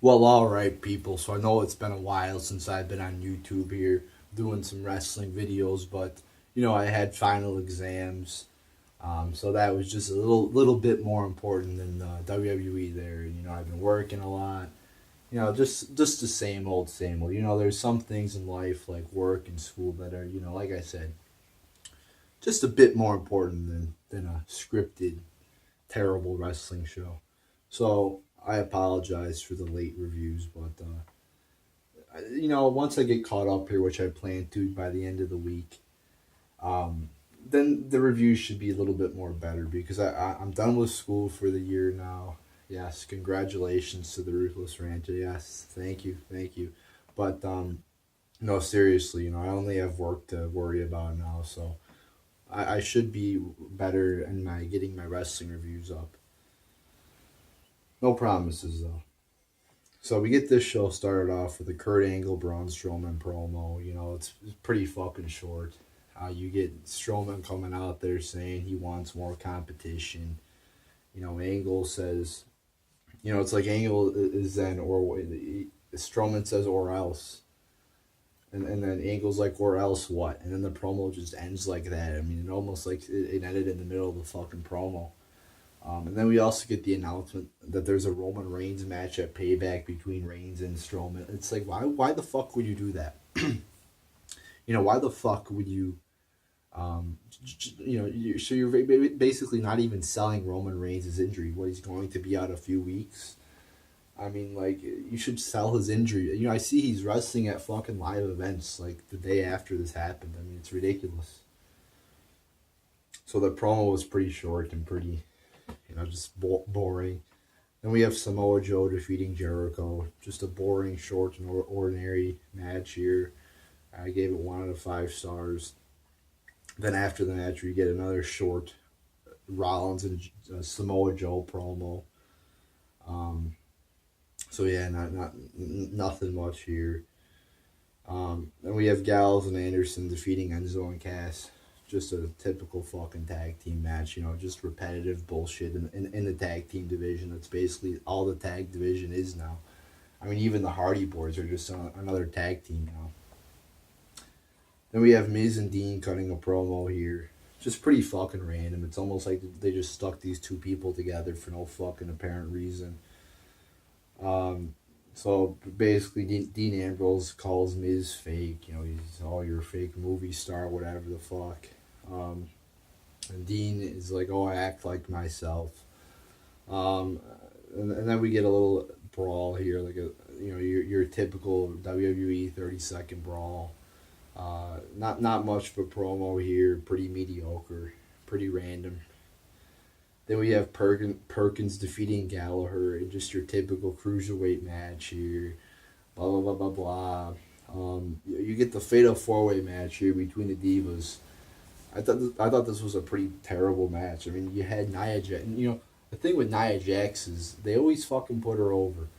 Well, all right, people. So I know it's been a while since I've been on YouTube here doing some wrestling videos, but I had final exams, so that was just a little bit more important than WWE there. I've been working a lot. Just the same old, same old. There's some things in life like work and school that are, like I said, just a bit more important than a scripted, terrible wrestling show. So I apologize for the late reviews, but once I get caught up here, which I plan to by the end of the week, um, then the reviews should be a little bit more better because I'm done with school for the year now. Yes, congratulations to the Ruthless Rancher. Yes, thank you, thank you. But no, seriously, I only have work to worry about now, so I should be better in my getting my wrestling reviews up. No promises though. So we get this show started off with a Kurt Angle Braun Strowman promo. It's pretty fucking short. You get Strowman coming out there saying he wants more competition. Angle says, it's like Angle is then or Strowman says or else, and then Angle's like or else what, and then the promo just ends like that. I mean, it almost like it ended in the middle of the fucking promo. And then we also get the announcement that there's a Roman Reigns match at Payback between Reigns and Strowman. It's like, why the fuck would you do that? Why the fuck would you, so you're basically not even selling Roman Reigns' injury. What, he's going to be out a few weeks? I mean, like, you should sell his injury. I see he's wrestling at fucking live events, like, the day after this happened. I mean, it's ridiculous. So the promo was pretty short and pretty just boring. Then we have Samoa Joe defeating Jericho. Just a boring, short, and ordinary match here. I gave it 1 out of 5 stars. Then after the match, we get another short Rollins and Samoa Joe promo. So yeah, not nothing much here. Then we have Gallows and Anderson defeating Enzo and Cass. Just a typical fucking tag team match, just repetitive bullshit in the tag team division. That's basically all the tag division is now. I mean, even the Hardy Boys are just another tag team now. Then we have Miz and Dean cutting a promo here. Just pretty fucking random. It's almost like they just stuck these two people together for no fucking apparent reason. So basically, Dean Ambrose calls Miz fake. He's all your fake movie star, whatever the fuck. And Dean is like, oh, I act like myself. And then we get a little brawl here, like your typical WWE 30-second brawl. Not much of a promo here. Pretty mediocre, pretty random. Then we have Perkins defeating Gallagher in just your typical cruiserweight match here. Blah blah blah blah blah. You get the fatal 4-way match here between the Divas. I thought this was a pretty terrible match. I mean, you had Nia Jax, and the thing with Nia Jax is they always fucking put her over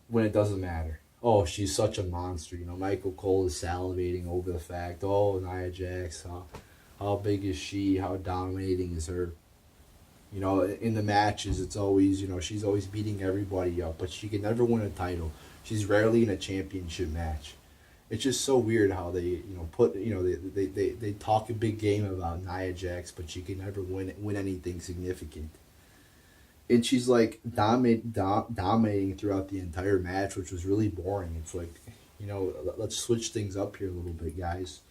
when it doesn't matter. Oh, she's such a monster. Michael Cole is salivating over the fact, oh, Nia Jax, how big is she? How dominating is her? In the matches, it's always, she's always beating everybody up, but she can never win a title. She's rarely in a championship match. It's just so weird how they, they talk a big game about Nia Jax, but she can never win anything significant. And she's like dominating throughout the entire match, which was really boring. It's like, let's switch things up here a little bit, guys.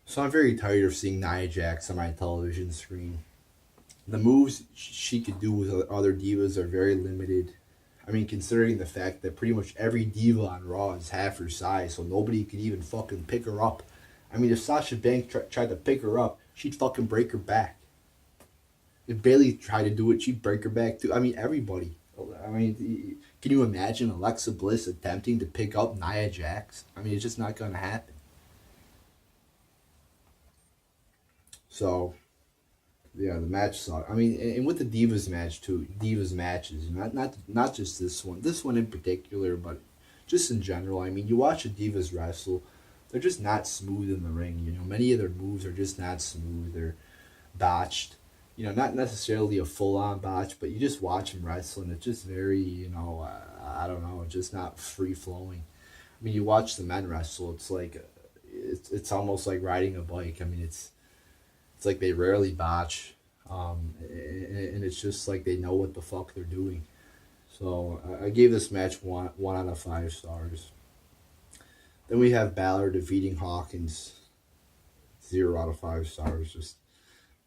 So I'm very tired of seeing Nia Jax on my television screen. The moves she could do with other divas are very limited. I mean, considering the fact that pretty much every diva on Raw is half her size, so nobody could even fucking pick her up. I mean, if Sasha Banks tried to pick her up, she'd fucking break her back. If Bayley tried to do it, she'd break her back too. I mean, everybody. I mean, can you imagine Alexa Bliss attempting to pick up Nia Jax? I mean, it's just not going to happen. So, yeah, the match sucked. I mean, and with the Divas match too, Divas matches, not just this one in particular, but just in general. I mean, you watch the Divas wrestle, they're just not smooth in the ring. Many of their moves are just not smooth. They're botched. not necessarily a full on botch, but you just watch him wrestle, and it's just very, I don't know, just not free flowing. I mean, you watch the men wrestle, it's like, it's almost like riding a bike. I mean, it's like they rarely botch, and it's just like they know what the fuck they're doing. So I gave this match one out of 5 stars. Then we have Balor defeating Hawkins, 0 out of 5 stars, just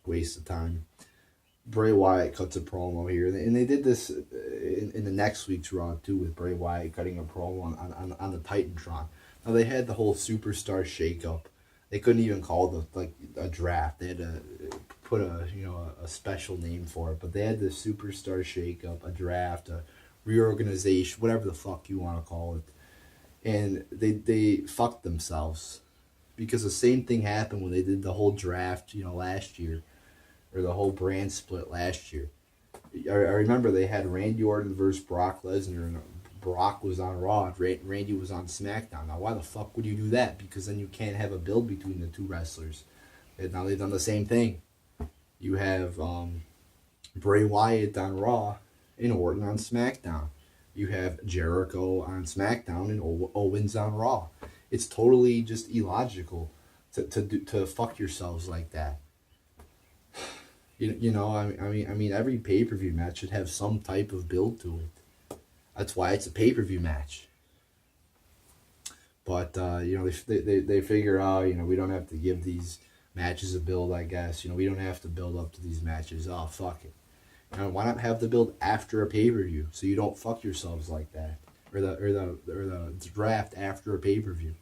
waste of time. Bray Wyatt cuts a promo here, and they did this in the next week's Raw too, with Bray Wyatt cutting a promo on the Titantron. Now they had the whole superstar shakeup. They couldn't even call it like a draft. They had to put a special name for it, but they had the superstar shakeup, a draft, a reorganization, whatever the fuck you want to call it, and they fucked themselves because the same thing happened when they did the whole draft, last year, or the whole brand split last year. I remember they had Randy Orton versus Brock Lesnar, and Brock was on Raw, Randy was on SmackDown. Now, why the fuck would you do that? Because then you can't have a build between the two wrestlers. And now they've done the same thing. You have Bray Wyatt on Raw and Orton on SmackDown. You have Jericho on SmackDown and Owens on Raw. It's totally just illogical to fuck yourselves like that. I mean, every pay-per-view match should have some type of build to it. That's why it's a pay-per-view match. But they figure out, we don't have to give these matches a build. I guess we don't have to build up to these matches. Oh, fuck it. Why not have the build after a pay-per-view so you don't fuck yourselves like that, or the draft after a pay-per-view.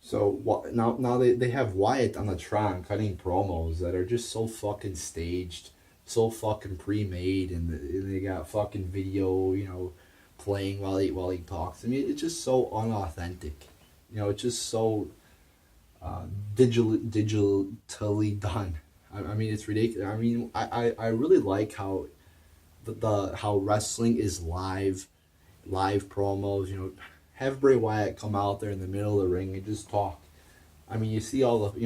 So now they have Wyatt on the Tron cutting promos that are just so fucking staged, so fucking pre-made, and they got fucking video, playing while he talks. I mean, it's just so unauthentic. It's just so digitally done. I mean, it's ridiculous. I mean, I really like how how wrestling is live promos. Have Bray Wyatt come out there in the middle of the ring and just talk. I mean, you see all the,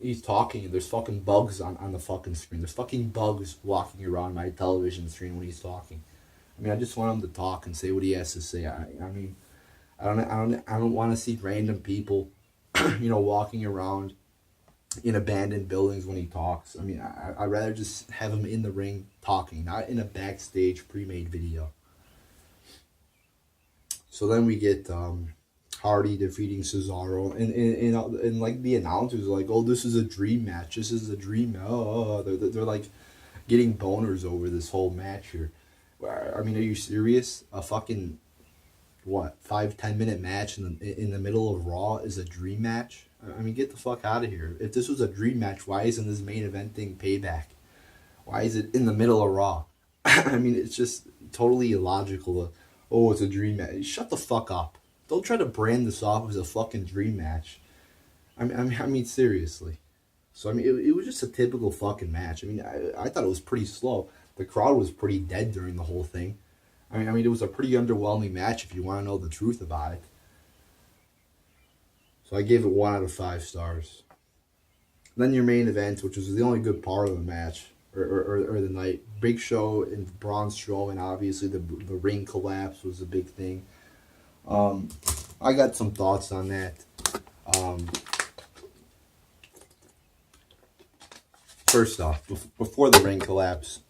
he's talking, and there's fucking bugs on the fucking screen. There's fucking bugs walking around my television screen when he's talking. I mean, I just want him to talk and say what he has to say. I mean, I don't want to see random people, walking around in abandoned buildings when he talks. I mean, I'd rather just have him in the ring talking, not in a backstage pre-made video. So then we get Hardy defeating Cesaro, and like the announcers are like, oh, this is a dream match. This is a dream. Oh, they're like getting boners over this whole match here. I mean, are you serious? A fucking 5-10 minute match in the middle of Raw is a dream match? I mean, get the fuck out of here. If this was a dream match, why isn't this main event thing Payback? Why is it in the middle of Raw? I mean, it's just totally illogical. Oh, it's a dream match. Shut the fuck up. Don't try to brand this off as a fucking dream match. I mean, seriously. So, I mean, it was just a typical fucking match. I mean, I thought it was pretty slow. The crowd was pretty dead during the whole thing. I mean, it was a pretty underwhelming match if you want to know the truth about it. So I gave it 1 out of 5 stars. Then your main event, which was the only good part of the match, or the night. Big Show and Braun Strowman, obviously the ring collapse was a big thing. I got some thoughts on that. First off, before the ring collapse,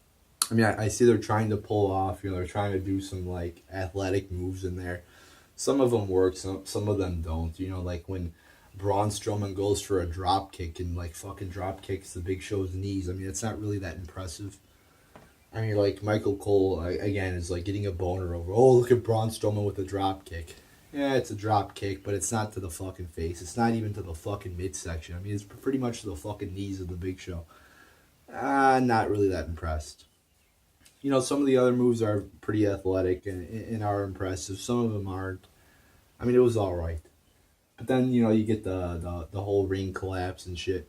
I mean, I see they're trying to pull off, they're trying to do some like athletic moves in there. Some of them work, some of them don't. Like when Braun Strowman goes for a drop kick and like fucking drop kicks the Big Show's knees. I mean, it's not really that impressive. I mean, like Michael Cole again is like getting a boner over. Oh, look at Braun Strowman with a drop kick. Yeah, it's a drop kick, but it's not to the fucking face. It's not even to the fucking midsection. I mean, it's pretty much to the fucking knees of the Big Show. Not really that impressed. Some of the other moves are pretty athletic and are impressive. Some of them aren't. I mean, it was all right. But then, you get the whole ring collapse and shit.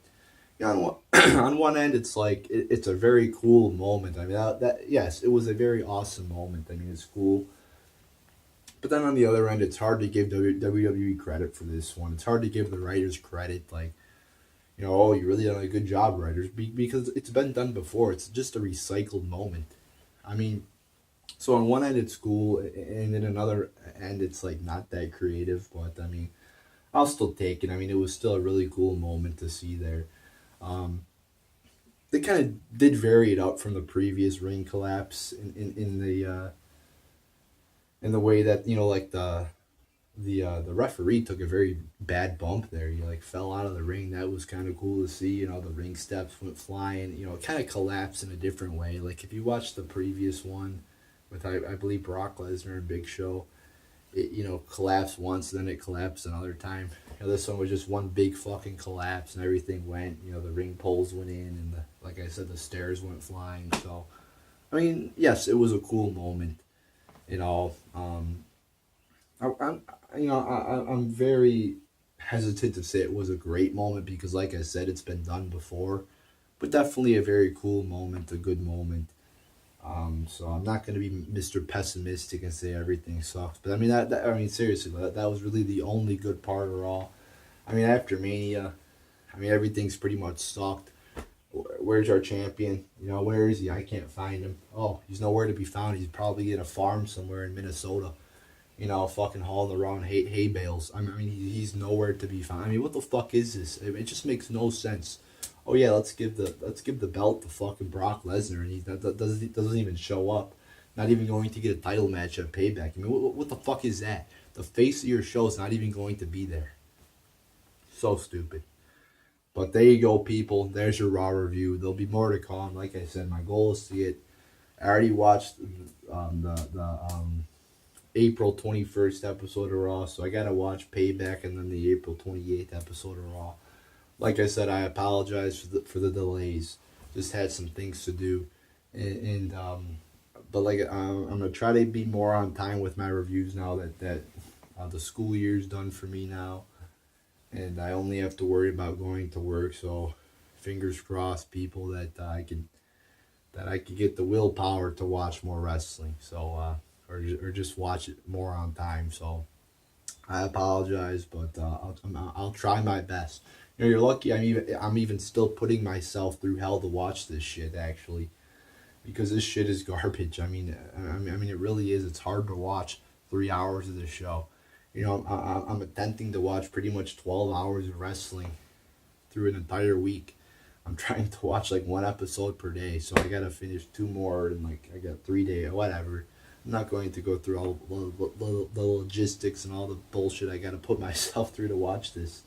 On one end, it's like, it's a very cool moment. I mean, that yes, it was a very awesome moment. I mean, it's cool. But then on the other end, it's hard to give WWE credit for this one. It's hard to give the writers credit. Like, You know, oh, you really done a good job, writers, because it's been done before. It's just a recycled moment. I mean, so on one end it's cool, and then another end it's like not that creative. But I mean, I'll still take it. I mean, it was still a really cool moment to see there. Um, they kind of did vary it up from the previous ring collapse in the way that like the referee took a very bad bump there. He like fell out of the ring. That was kind of cool to see. You know, the ring steps went flying. You know, it kind of collapsed in a different way. Like if you watch the previous one with I believe Brock Lesnar and Big Show, it collapsed once, then it collapsed another time. You know, this one was just one big fucking collapse, and everything went. You know, the ring poles went in, and like I said, the stairs went flying. So, I mean, yes, it was a cool moment. You know, I'm I'm very hesitant to say it was a great moment because, like I said, it's been done before, but definitely a very cool moment, a good moment. So I'm not going to be Mr. Pessimistic and say everything sucks, but I mean I mean seriously, that was really the only good part of all. I mean after Mania, I mean everything's pretty much sucked. Where's our champion? You know, where is he? I can't find him. Oh, he's nowhere to be found. He's probably in a farm somewhere in Minnesota. You know, fucking hauling around hay bales. I mean, he's nowhere to be found. I mean, what the fuck is this? It just makes no sense. Oh yeah, let's give the belt to fucking Brock Lesnar, and doesn't even show up. Not even going to get a title match at Payback. I mean, what the fuck is that? The face of your show is not even going to be there. So stupid. But there you go, people. There's your Raw review. There'll be more to come. Like I said, my goal is to get. I already watched the April 21st episode of Raw, so I gotta watch Payback and then the April 28th episode of Raw. Like I said, I apologize for the delays. Just had some things to do, and but like I'm gonna try to be more on time with my reviews now that the school year's done for me now, and I only have to worry about going to work. So, fingers crossed, people, that I could get the willpower to watch more wrestling. So, or just watch it more on time. So, I apologize, but I'll try my best. You know, you're lucky. I'm even still putting myself through hell to watch this shit actually, because this shit is garbage. I mean, it really is. It's hard to watch 3 hours of the show. You know, I'm attempting to watch pretty much 12 hours of wrestling through an entire week. I'm trying to watch like one episode per day, so I gotta finish two more, and like I got 3 days, whatever. I'm not going to go through all the logistics and all the bullshit I gotta put myself through to watch this.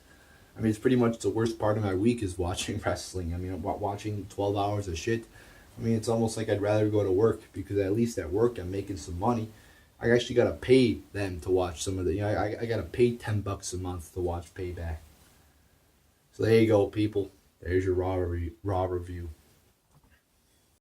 I mean, it's pretty much the worst part of my week is watching wrestling. I mean, watching 12 hours of shit. I mean, it's almost like I'd rather go to work, because at least at work I'm making some money. I actually gotta pay them to watch some of the. You know, I gotta pay $10 a month to watch Payback. So there you go, people. There's your Raw review.